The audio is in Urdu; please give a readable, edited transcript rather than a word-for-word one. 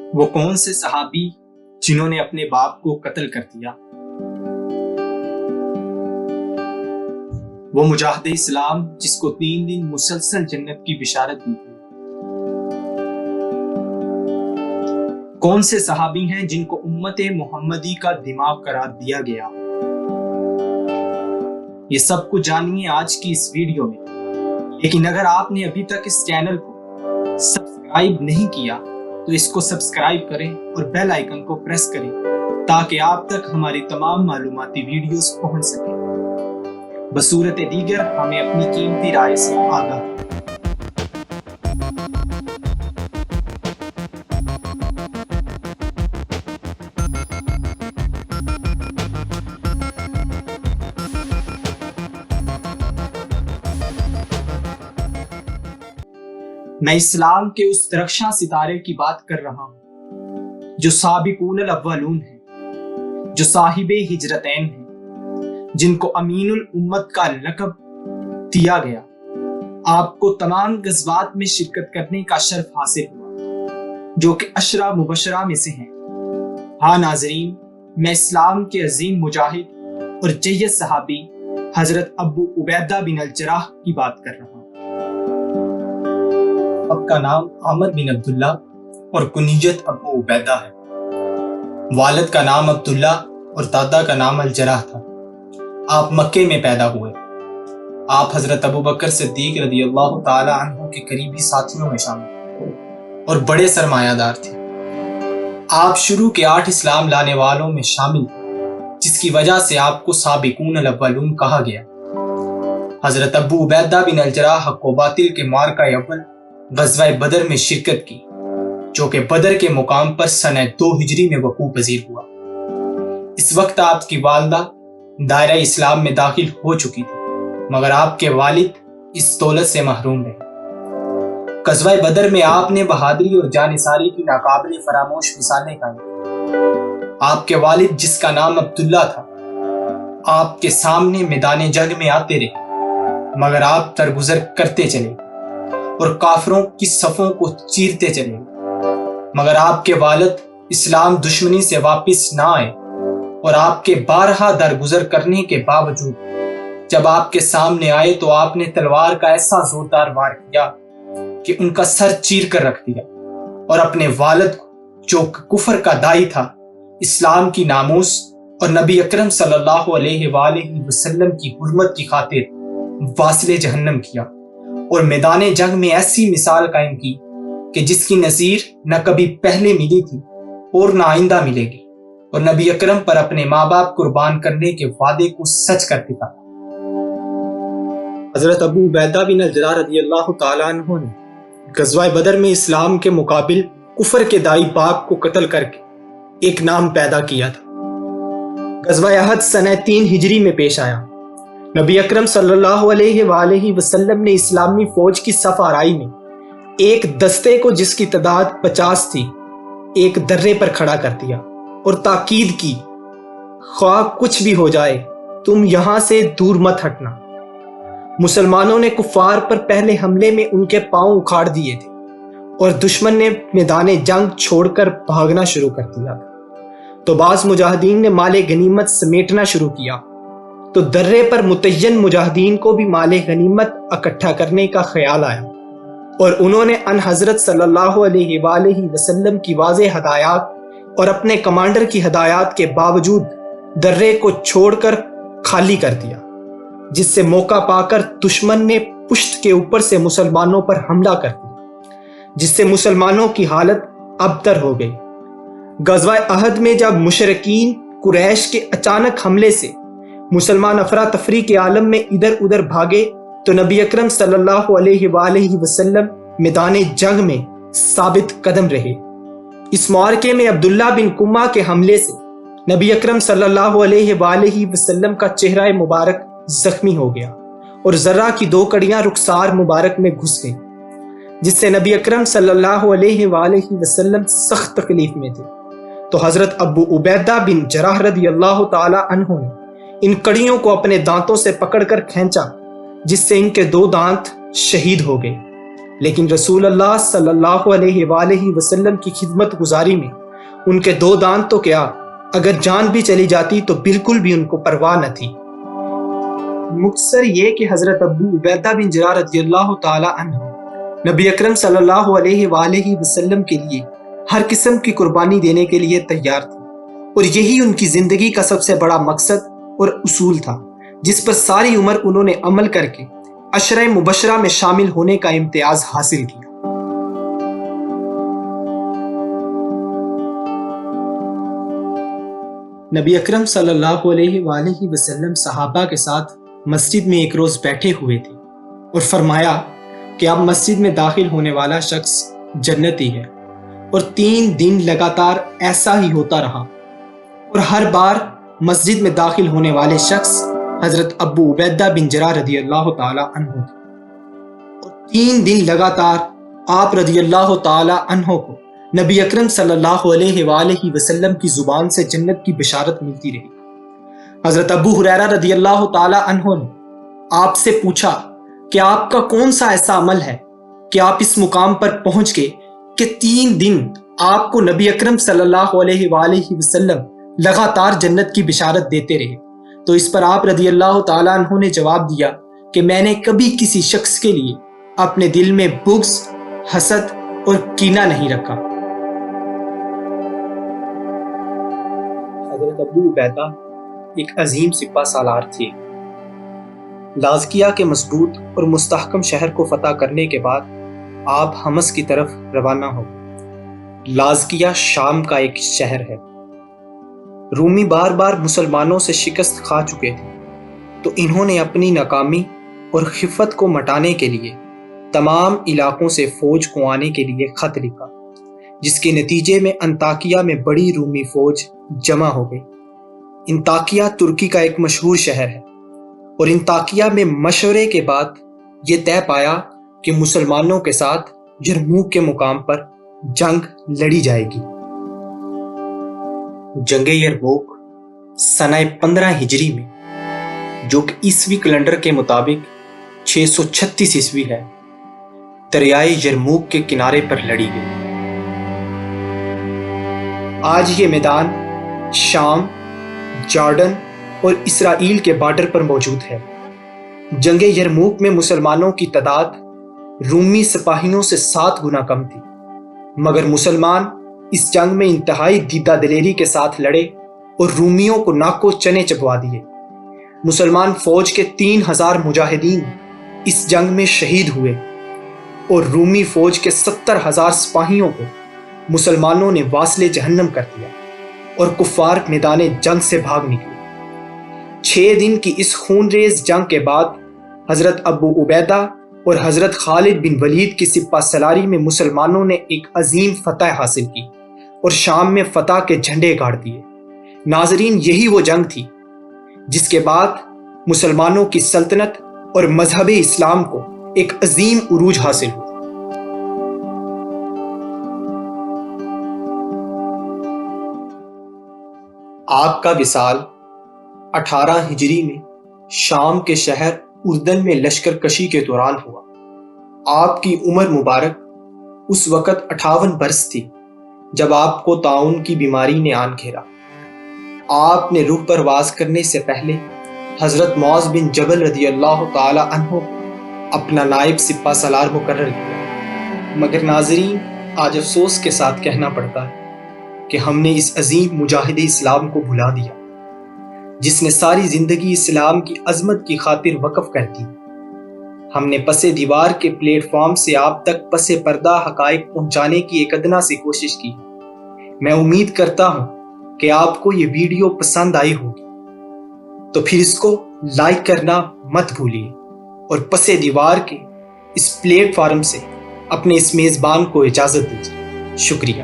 وہ کون سے صحابی جنہوں نے اپنے باپ کو قتل کر دیا؟ وہ مجاہد اسلام جس کو 3 دن مسلسل جنت کی بشارت دی تھی؟ کون سے صحابی ہیں جن کو امت محمدی کا دماغ قرار دیا گیا؟ یہ سب کچھ جانیے آج کی اس ویڈیو میں۔ لیکن اگر آپ نے ابھی تک اس چینل کو سبسکرائب نہیں کیا تو اس کو سبسکرائب کریں اور بیل آئیکن کو پریس کریں تاکہ آپ تک ہماری تمام معلوماتی ویڈیوز پہنچ سکیں۔ بصورت دیگر ہمیں اپنی قیمتی رائے سے آگاہ کریں۔ میں اسلام کے اس درخشاں ستارے کی بات کر رہا ہوں جو سابقون الاولون ہیں، جو صاحب ہجرتین ہیں، جن کو امین الامت کا لقب دیا گیا۔ آپ کو تمام غزوات میں شرکت کرنے کا شرف حاصل ہوا جو کہ 10 مبشرہ میں سے ہیں۔ ہاں ناظرین، میں اسلام کے عظیم مجاہد اور جید صحابی حضرت ابو عبیدہ بن الجراح کی بات کر رہا ہوں۔ اب کا نام عامر بن عبداللہ اور کنیت ابو عبیدہ ہے۔ والد کا نام عبداللہ اور دادا کا نام الجراح تھا۔ آپ مکے میں پیدا ہوئے۔ آپ حضرت ابو بکر صدیق رضی اللہ تعالی عنہ کے قریبی ساتھیوں میں شامل اور بڑے سرمایہ دار تھے۔ آپ شروع کے 8 اسلام لانے والوں میں شامل تھے، جس کی وجہ سے آپ کو سابقون الاولون کہا گیا۔ حضرت ابو عبیدہ بن الجراح حق و باطل کے معرکہ اول غزوہ بدر میں شرکت کی، جو کہ بدر کے مقام پر سنہ 2 ہجری میں وقوع پذیر ہوا۔ اس وقت آپ کی والدہ دائرہ اسلام میں داخل ہو چکی تھی، مگر آپ کے والد اس دولت سے محروم رہے۔ غزوہ بدر میں آپ نے بہادری اور جانثاری کی ناقابل فراموش مثالیں قائم۔ آپ کے والد جس کا نام عبداللہ تھا، آپ کے سامنے میدان جنگ میں آتے رہے، مگر آپ درگزر کرتے چلے اور کافروں کی صفوں کو چیرتے چلے، مگر آپ کے والد اسلام دشمنی سے واپس نہ آئے اور آپ کے بارہا درگزر کرنے کے باوجود جب آپ کے سامنے آئے تو آپ نے تلوار کا ایسا زوردار وار کیا کہ ان کا سر چیر کر رکھ دیا، اور اپنے والد کو جو کفر کا دائی تھا، اسلام کی ناموس اور نبی اکرم صلی اللہ علیہ وآلہ وسلم کی حرمت کی خاطر واصل جہنم کیا، اور میدان جنگ میں ایسی مثال قائم کی کہ جس کی نظیر نہ کبھی پہلے ملی تھی اور نہ آئندہ ملے گی، اور نبی اکرم پر اپنے ماں باپ قربان کرنے کے وعدے کو سچ کر دکھایا۔ حضرت ابو عبیدہ بن الجراح رضی اللہ تعالیٰ عنہ نے غزوہ بدر میں اسلام کے مقابل کفر کے دائی باپ کو قتل کر کے ایک نام پیدا کیا تھا۔ غزوہ احد سنہ 3 ہجری میں پیش آیا۔ نبی اکرم صلی اللہ علیہ وآلہ وسلم نے اسلامی فوج کی صف آرائی میں ایک دستے کو جس کی تعداد 50 تھی ایک درے پر کھڑا کر دیا اور تاکید کی، خواہ کچھ بھی ہو جائے تم یہاں سے دور مت ہٹنا۔ مسلمانوں نے کفار پر پہلے حملے میں ان کے پاؤں اکھاڑ دیے تھے اور دشمن نے میدان جنگ چھوڑ کر بھاگنا شروع کر دیا تھا، تو بعض مجاہدین نے مال غنیمت سمیٹنا شروع کیا، تو درے پر متعین مجاہدین کو بھی مال غنیمت اکٹھا کرنے کا خیال آیا، اور انہوں نے ان حضرت صلی اللہ علیہ وآلہ وسلم کی واضح ہدایات اور اپنے کمانڈر کی ہدایات کے باوجود درے کو چھوڑ کر خالی کر دیا، جس سے موقع پا کر دشمن نے پشت کے اوپر سے مسلمانوں پر حملہ کر دیا، جس سے مسلمانوں کی حالت ابتر ہو گئی۔ غزوہ احد میں جب مشرکین قریش کے اچانک حملے سے مسلمان افراتفری کے عالم میں ادھر ادھر بھاگے تو نبی اکرم صلی اللہ علیہ وآلہ وسلم میدان جنگ میں ثابت قدم رہے۔ اس معرکے میں عبداللہ بن کما کے حملے سے نبی اکرم صلی اللہ علیہ وآلہ وسلم کا چہرہ مبارک زخمی ہو گیا اور ذرہ کی 2 کڑیاں رخسار مبارک میں گھس گئیں، جس سے نبی اکرم صلی اللہ علیہ وآلہ وسلم سخت تکلیف میں تھے۔ تو حضرت ابو عبیدہ بن جراح رضی اللہ تعالی عنہ نے ان کڑیوں کو اپنے دانتوں سے پکڑ کر کھینچا، جس سے ان کے 2 دانت شہید ہو گئے۔ لیکن رسول اللہ صلی اللہ علیہ وآلہ وسلم کی خدمت گزاری میں ان کے 2 دانت تو کیا، اگر جان بھی چلی جاتی تو بالکل بھی ان کو پرواہ نہ تھی۔ مختصر یہ کہ حضرت ابو عبیدہ بن جراح رضی اللہ تعالی عنہ نبی اکرم صلی اللہ علیہ وآلہ وسلم کے لیے ہر قسم کی قربانی دینے کے لیے تیار تھے، اور یہی ان کی زندگی کا سب سے بڑا مقصد اور اصول تھا، جس پر ساری عمر انہوں نے عمل کر کے عشرہ مبشرہ میں شامل ہونے کا امتیاز حاصل کیا۔ نبی اکرم صلی اللہ علیہ وآلہ وسلم صحابہ کے ساتھ مسجد میں ایک روز بیٹھے ہوئے تھے اور فرمایا کہ اب مسجد میں داخل ہونے والا شخص جنتی ہے، اور 3 دن لگاتار ایسا ہی ہوتا رہا، اور ہر بار مسجد میں داخل ہونے والے شخص حضرت ابو عبیدہ بن جراح رضی اللہ تعالی عنہ تھے، اور 3 دن لگاتار آپ رضی اللہ تعالی عنہ کو نبی اکرم صلی اللہ علیہ وآلہ وسلم کی زبان سے جنت کی بشارت ملتی رہی۔ حضرت ابو ہریرہ رضی اللہ تعالی عنہ نے آپ سے پوچھا کہ آپ کا کون سا ایسا عمل ہے کہ آپ اس مقام پر پہنچ گئے کہ 3 دن آپ کو نبی اکرم صلی اللہ علیہ وآلہ وسلم لگاتار جنت کی بشارت دیتے رہے؟ تو اس پر آپ رضی اللہ تعالیٰ عنہ نے جواب دیا کہ میں نے کبھی کسی شخص کے لیے اپنے دل میں بغض، حسد اور کینہ نہیں رکھا۔ حضرت ابو عبیدہ ایک عظیم سپہ سالار تھے۔ لازکیہ کے مضبوط اور مستحکم شہر کو فتح کرنے کے بعد آپ حمص کی طرف روانہ ہو۔ لازکیہ شام کا ایک شہر ہے۔ رومی بار بار مسلمانوں سے شکست کھا چکے تھے، تو انہوں نے اپنی ناکامی اور خفت کو مٹانے کے لیے تمام علاقوں سے فوج کو آنے کے لیے خط لکھا، جس کے نتیجے میں انطاکیہ میں بڑی رومی فوج جمع ہو گئی۔ انطاکیہ ترکی کا ایک مشہور شہر ہے، اور انطاکیہ میں مشورے کے بعد یہ طے پایا کہ مسلمانوں کے ساتھ یرموک کے مقام پر جنگ لڑی جائے گی۔ جنگ یرموک سنہ 15 ہجری میں، جو کہ عیسوی کیلنڈر کے مطابق 636 عیسوی ہے، دریائے یرموک کے کنارے پر لڑی گئی۔ آج یہ میدان شام، جارڈن اور اسرائیل کے بارڈر پر موجود ہے۔ جنگ یرموک میں مسلمانوں کی تعداد رومی سپاہیوں سے 7 گنا کم تھی، مگر مسلمان اس جنگ میں انتہائی دیدہ دلیری کے ساتھ لڑے اور رومیوں کو ناکو چنے چبوا دیے۔ مسلمان فوج کے 3000 مجاہدین اس جنگ میں شہید ہوئے، اور رومی فوج کے 70,000 سپاہیوں کو مسلمانوں نے واصل جہنم کر دیا، اور کفار میدان جنگ سے بھاگ نکلے۔ 6 دن کی اس خونریز جنگ کے بعد حضرت ابو عبیدہ اور حضرت خالد بن ولید کی سپہ سالاری میں مسلمانوں نے ایک عظیم فتح حاصل کی اور شام میں فتح کے جھنڈے گاڑ دیے۔ ناظرین، یہی وہ جنگ تھی جس کے بعد مسلمانوں کی سلطنت اور مذہب اسلام کو ایک عظیم عروج حاصل ہوا۔ آپ کا وصال 18 ہجری میں شام کے شہر اردن میں لشکر کشی کے دوران ہوا۔ آپ کی عمر مبارک اس وقت 58 برس تھی جب آپ کو طاعون کی بیماری نے آن گھیرا۔ آپ نے روح پرواز کرنے سے پہلے حضرت معاذ بن جبل رضی اللہ تعالی عنہ کو اپنا نائب سپہ سالار مقرر کیا، مگر ناظرین، آج افسوس کے ساتھ کہنا پڑتا ہے کہ ہم نے اس عظیم مجاہد اسلام کو بھلا دیا، جس نے ساری زندگی اسلام کی عظمت کی خاطر وقف کر دی۔ ہم نے پس دیوار کے پلیٹ فارم سے آپ تک پس پردہ حقائق پہنچانے کی ایک ادنا سی کوشش کی۔ میں امید کرتا ہوں کہ آپ کو یہ ویڈیو پسند آئی ہوگی، تو پھر اس کو لائک کرنا مت بھولیے، اور پس دیوار کے اس پلیٹ فارم سے اپنے اس میزبان کو اجازت دیجیے۔ شکریہ۔